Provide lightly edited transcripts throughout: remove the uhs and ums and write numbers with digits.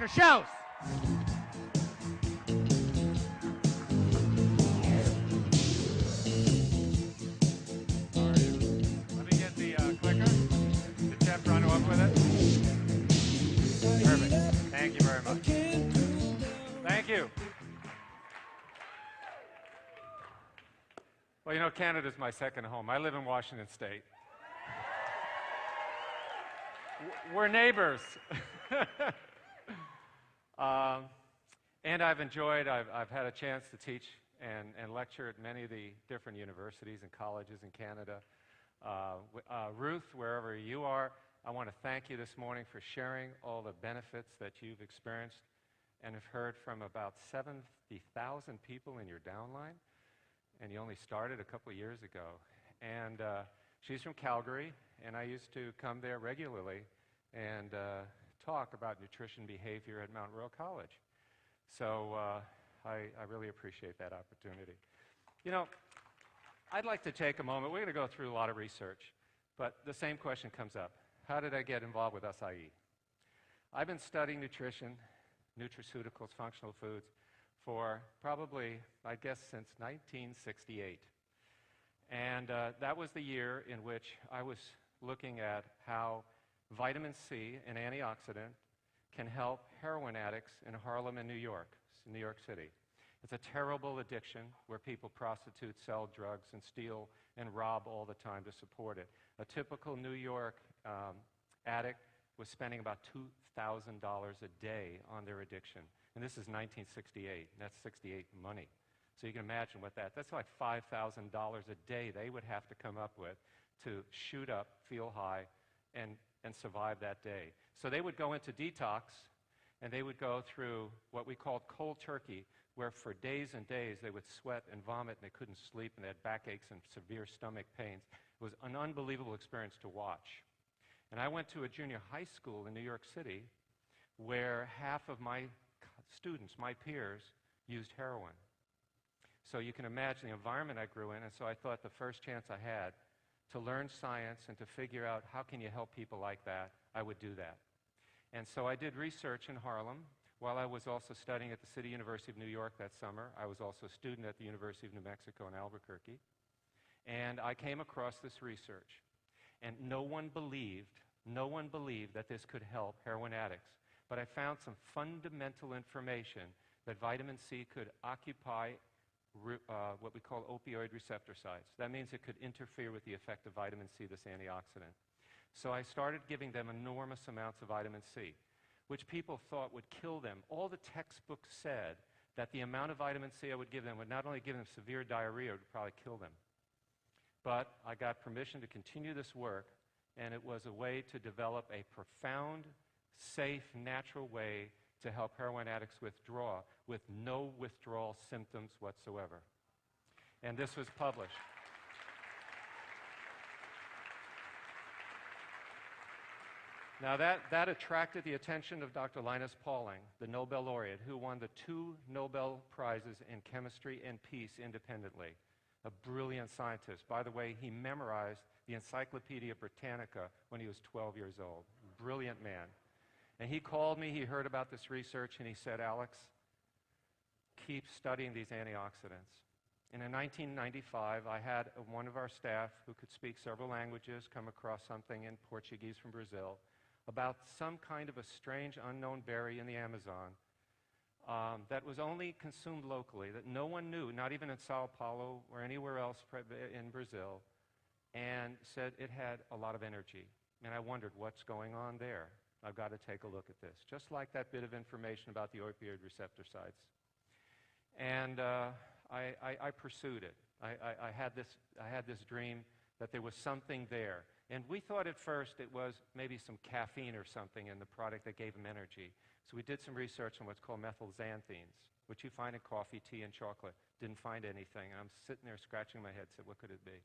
Dr. Schauss. Let me get the clicker. Did Jeff run off with it? Perfect. Thank you very much. Thank you. Well, you know, Canada's my second home. I live in Washington State. We're neighbors. And I've had a chance to teach and lecture at many of the different universities and colleges in Canada. Ruth, wherever you are, I want to thank you this morning for sharing all the benefits that you've experienced and have heard from about 70,000 people in your downline. And you only started a couple of years ago. And she's from Calgary, and I used to come there regularly and talk about nutrition behavior at Mount Royal College. So I really appreciate that opportunity. You know, I'd like to take a moment. We're going to go through a lot of research, but the same question comes up. How did I get involved with SIE? I've been studying nutrition, nutraceuticals, functional foods, for probably, I guess, since 1968. And that was the year in which I was looking at how vitamin C, an antioxidant, can help heroin addicts in Harlem and New York City. It's a terrible addiction where people prostitute, sell drugs, and steal and rob all the time to support it. A typical New York addict was spending about $2,000 a day on their addiction. And this is 1968. That's 68 money. So you can imagine what that's like $5,000 a day they would have to come up with to shoot up, feel high, and survive that day. So they would go into detox, and they would go through what we called cold turkey, where for days and days they would sweat and vomit, and they couldn't sleep, and they had backaches and severe stomach pains. It was an unbelievable experience to watch. And I went to a junior high school in New York City where half of my students, my peers, used heroin. So you can imagine the environment I grew in, and so I thought the first chance I had to learn science and to figure out how can you help people like that, I would do that. And so I did research in Harlem while I was also studying at the City University of New York that summer. I was also a student at the University of New Mexico in Albuquerque. And I came across this research. And no one believed that this could help heroin addicts. But I found some fundamental information that vitamin C could occupy what we call opioid receptor sites. That means it could interfere with the effect of vitamin C, this antioxidant. So I started giving them enormous amounts of vitamin C, which people thought would kill them. All the textbooks said that the amount of vitamin C I would give them would not only give them severe diarrhea, it would probably kill them. But I got permission to continue this work, and it was a way to develop a profound, safe, natural way to help heroin addicts withdraw with no withdrawal symptoms whatsoever. And this was published. Now that attracted the attention of Dr. Linus Pauling, the Nobel laureate, who won the 2 Nobel Prizes in chemistry and peace independently. A brilliant scientist. By the way, he memorized the Encyclopedia Britannica when he was 12 years old. Brilliant man. And he called me, he heard about this research, and he said, Alex, keep studying these antioxidants. And in 1995, I had one of our staff who could speak several languages come across something in Portuguese from Brazil about some kind of a strange unknown berry in the Amazon that was only consumed locally, that no one knew, not even in Sao Paulo or anywhere else in Brazil, and said it had a lot of energy. And I wondered, what's going on there? I've got to take a look at this. Just like that bit of information about the opioid receptor sites. And I pursued it. I had this dream that there was something there. And we thought at first it was maybe some caffeine or something in the product that gave him energy. So we did some research on what's called methylxanthines, which you find in coffee, tea, and chocolate. Didn't find anything. I'm sitting there scratching my head, said, what could it be?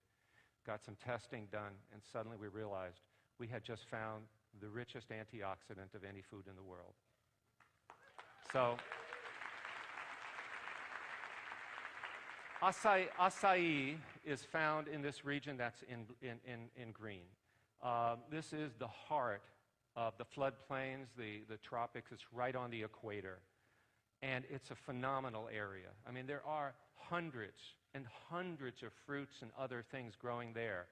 Got some testing done, and suddenly we realized we had just found the richest antioxidant of any food in the world. So acai is found in this region that's in green. This is the heart of the floodplains, the tropics. It's right on the equator. And it's a phenomenal area. I mean, there are hundreds and hundreds of fruits and other things growing there.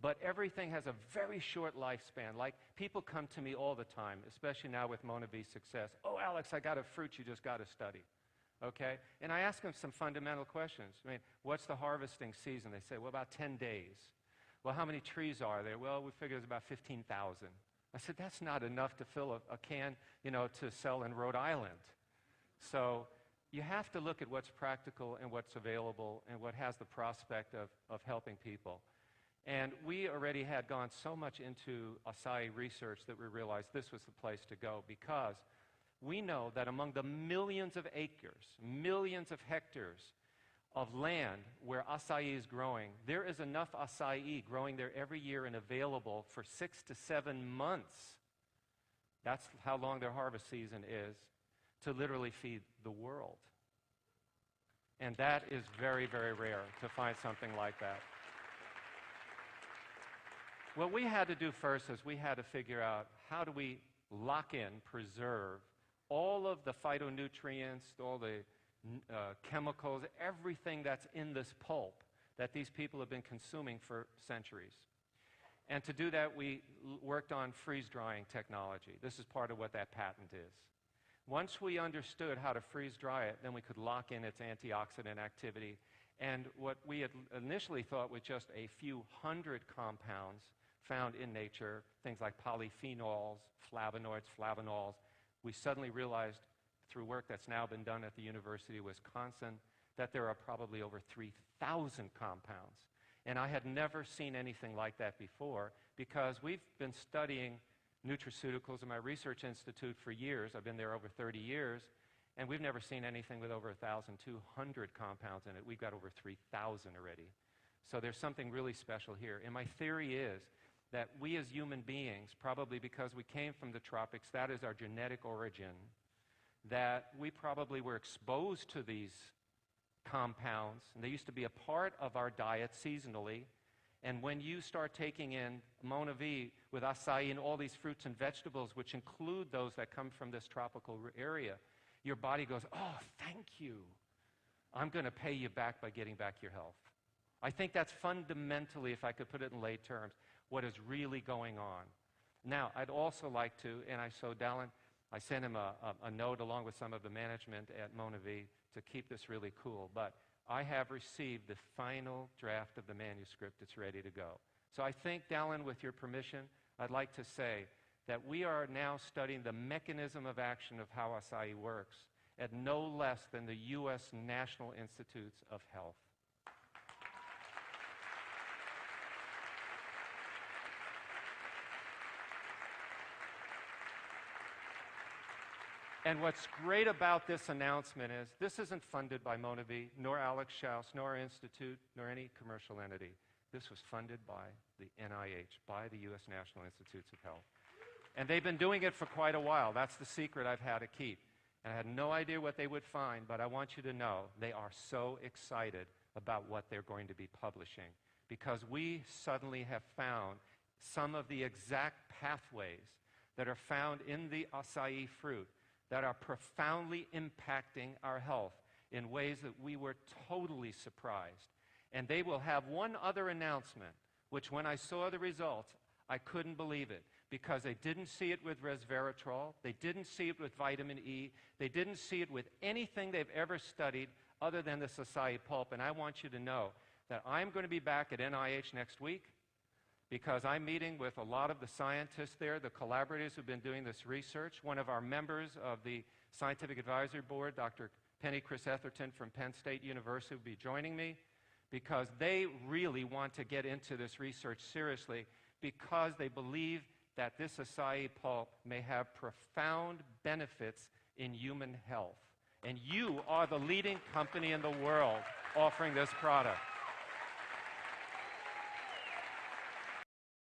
But everything has a very short lifespan. Like, people come to me all the time, especially now with Monavie success. Oh, Alex, I got a fruit you just got to study. Okay? And I ask them some fundamental questions. I mean, what's the harvesting season? They say, well, about 10 days. Well, how many trees are there? Well, we figure there's about 15,000. I said, that's not enough to fill a can, to sell in Rhode Island. So you have to look at what's practical and what's available and what has the prospect of helping people. And we already had gone so much into acai research that we realized this was the place to go, because we know that among the millions of acres, millions of hectares of land where acai is growing, there is enough acai growing there every year and available for 6 to 7 months. That's how long their harvest season is, to literally feed the world. And that is very, very rare to find something like that. What we had to do first is we had to figure out, how do we lock in, preserve all of the phytonutrients, all the chemicals, everything that's in this pulp that these people have been consuming for centuries. And to do that, we worked on freeze-drying technology. This is part of what that patent is. Once we understood how to freeze-dry it, then we could lock in its antioxidant activity. And what we had initially thought was just a few hundred compounds found in nature, things like polyphenols, flavonoids, flavanols, we suddenly realized through work that's now been done at the University of Wisconsin that there are probably over 3,000 compounds. And I had never seen anything like that before, because we've been studying nutraceuticals in my research institute for years. I've been there over 30 years, and we've never seen anything with over 1,200 compounds in it. We've got over 3,000 already. So there's something really special here. And my theory is that we as human beings, probably because we came from the tropics, that is our genetic origin, that we probably were exposed to these compounds, and they used to be a part of our diet seasonally. And when you start taking in Monavie with acai and all these fruits and vegetables, which include those that come from this tropical area, your body goes, oh, thank you. I'm going to pay you back by getting back your health. I think that's fundamentally, if I could put it in lay terms, what is really going on. Now, I'd also like to, and I sent him a note along with some of the management at Monavie to keep this really cool, but I have received the final draft of the manuscript. It's ready to go. So I think, Dallin, with your permission, I'd like to say that we are now studying the mechanism of action of how acai works at no less than the U.S. National Institutes of Health. And what's great about this announcement is this isn't funded by Monavie, nor Alex Schauss, nor our institute, nor any commercial entity. This was funded by the NIH, by the U.S. National Institutes of Health. And they've been doing it for quite a while. That's the secret I've had to keep. And I had no idea what they would find, but I want you to know they are so excited about what they're going to be publishing, because we suddenly have found some of the exact pathways that are found in the acai fruit that are profoundly impacting our health in ways that we were totally surprised. And they will have one other announcement, which when I saw the results, I couldn't believe it, because they didn't see it with resveratrol, they didn't see it with vitamin E, they didn't see it with anything they've ever studied other than this acai pulp. And I want you to know that I'm going to be back at NIH next week, because I'm meeting with a lot of the scientists there, the collaborators who've been doing this research. One of our members of the Scientific Advisory Board, Dr. Penny Chris Etherton from Penn State University, will be joining me, because they really want to get into this research seriously, because they believe that this acai pulp may have profound benefits in human health. And you are the leading company in the world offering this product.